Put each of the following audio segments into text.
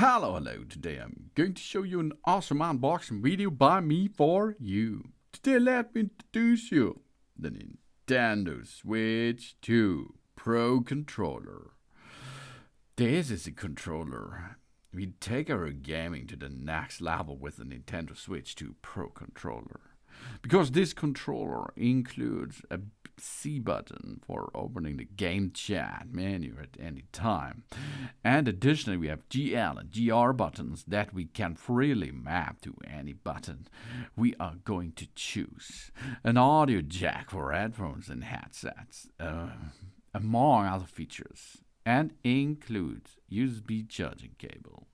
Hello. Today I'm going to show you an awesome unboxing video by me for you. Today let me introduce you the Nintendo Switch 2 Pro Controller. This is a controller. We take our gaming to the next level with the Nintendo Switch 2 Pro Controller. Because this controller includes a C button for opening the game chat menu at any time. And additionally, we have GL and GR buttons that we can freely map to any button we are going to choose. An audio jack for headphones and headsets, among other features, and includes USB charging cable.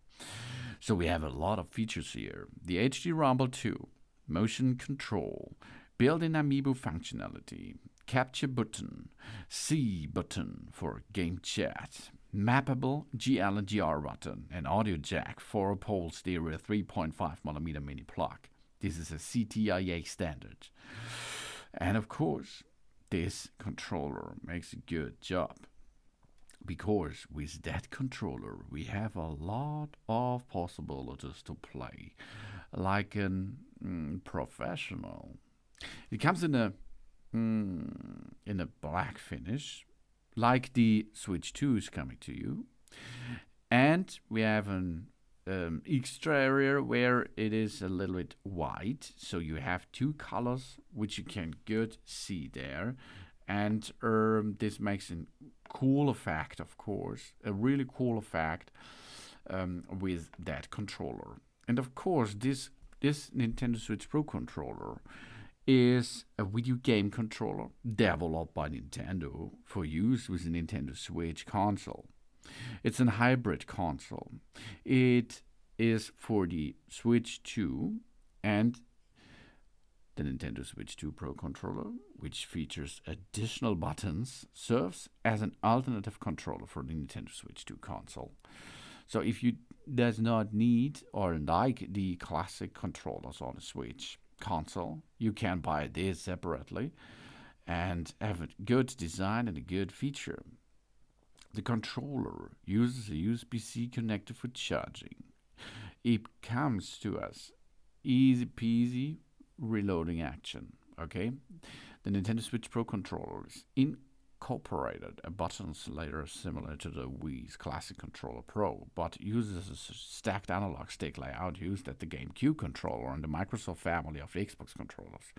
So we have a lot of features here. The HD Rumble 2, motion control, built-in amiibo functionality, capture button, C button for game chat, mappable GL and GR button, and audio jack for a pole stereo 3.5mm mini plug. This is a CTIA standard. And of course, this controller makes a good job. Because with that controller, we have a lot of possibilities to play, like a professional. It comes in a black finish, like the Switch 2 is coming to you, and we have an exterior where it is a little bit white, so you have two colors which you can good see there, and this makes a cool effect, of course, a really cool effect with that controller. And of course, this Nintendo Switch Pro controller is a video game controller developed by Nintendo for use with the Nintendo Switch console. It's a hybrid console. It is for the Switch 2 and the Nintendo Switch 2 Pro controller, which features additional buttons, serves as an alternative controller for the Nintendo Switch 2 console. So if you does not need or like the classic controllers on the Switch console, you can buy this separately and have a good design and a good feature. The controller uses a USB-C connector for charging. It comes to us easy peasy reloading action. Okay, the Nintendo Switch Pro controller is incorporated a button slider similar to the Wii's classic controller Pro, but uses a stacked analog stick layout used at the GameCube controller and the Microsoft family of Xbox controllers.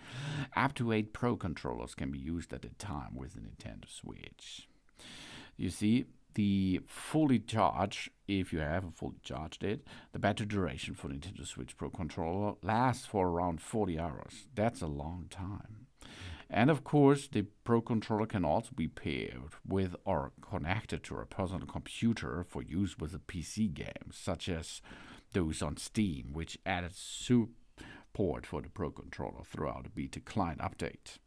Up to 8 Pro controllers can be used at a time with the Nintendo Switch. You see, the fully charged, if you have fully charged it, the battery duration for Nintendo Switch Pro controller lasts for around 40 hours. That's a long time. And of course, the Pro controller can also be paired with or connected to a personal computer for use with a PC games, such as those on Steam, which added support for the Pro controller throughout the beta client update.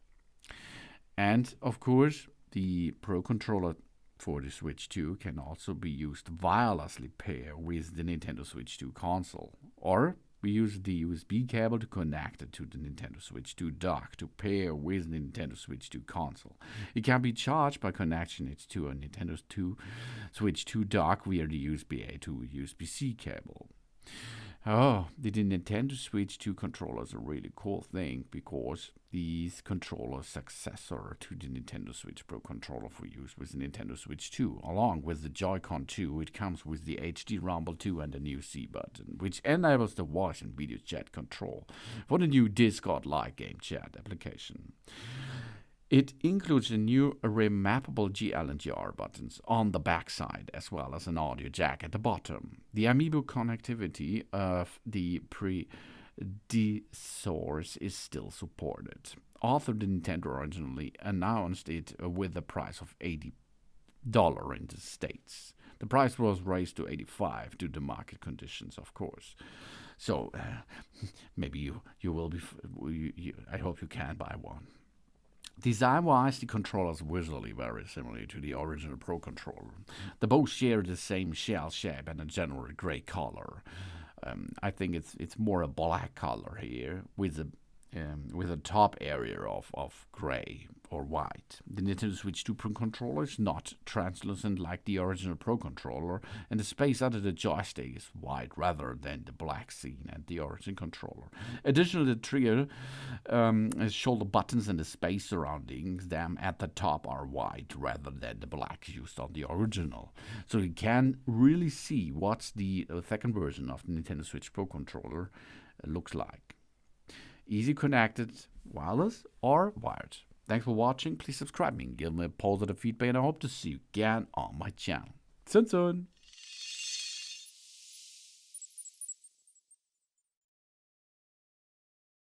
And of course, the Pro controller for the Switch 2 can also be used wirelessly pair with the Nintendo Switch 2 console, or we use the USB cable to connect it to the Nintendo Switch 2 dock to pair with the Nintendo Switch 2 console. It can be charged by connecting it to a Nintendo Switch 2 dock via the USB-A to USB-C cable. Oh, the Nintendo Switch 2 controller is a really cool thing because these controllers successor to the Nintendo Switch Pro controller for use with the Nintendo Switch 2. Along with the Joy-Con 2, it comes with the HD Rumble 2 and a new C button, which enables the voice and video chat control for the new Discord-like game chat application. It includes a new remappable GL and GR buttons on the backside, as well as an audio jack at the bottom. The amiibo connectivity of the predecessors is still supported. Although the Nintendo originally announced it with the price of $80 in the States. The price was raised to $85 due to market conditions, of course. So maybe you will be. I hope you can buy one. Design-wise, the controller is visually very similar to the original Pro controller. They both share the same shell shape and a general gray color. I think it's more a black color here with a with a top area of gray or white. The Nintendo Switch 2 Pro controller is not translucent like the original Pro controller, and the space under the joystick is white rather than the black seen at the original controller. Additionally, the trigger, shoulder buttons, and the space surrounding them at the top are white rather than the black used on the original. So you can really see what the second version of the Nintendo Switch Pro controller looks like. Easy connected, wireless or wired. Thanks for watching. Please subscribe me and give me a positive feedback, and I hope to see you again on my channel. Soon.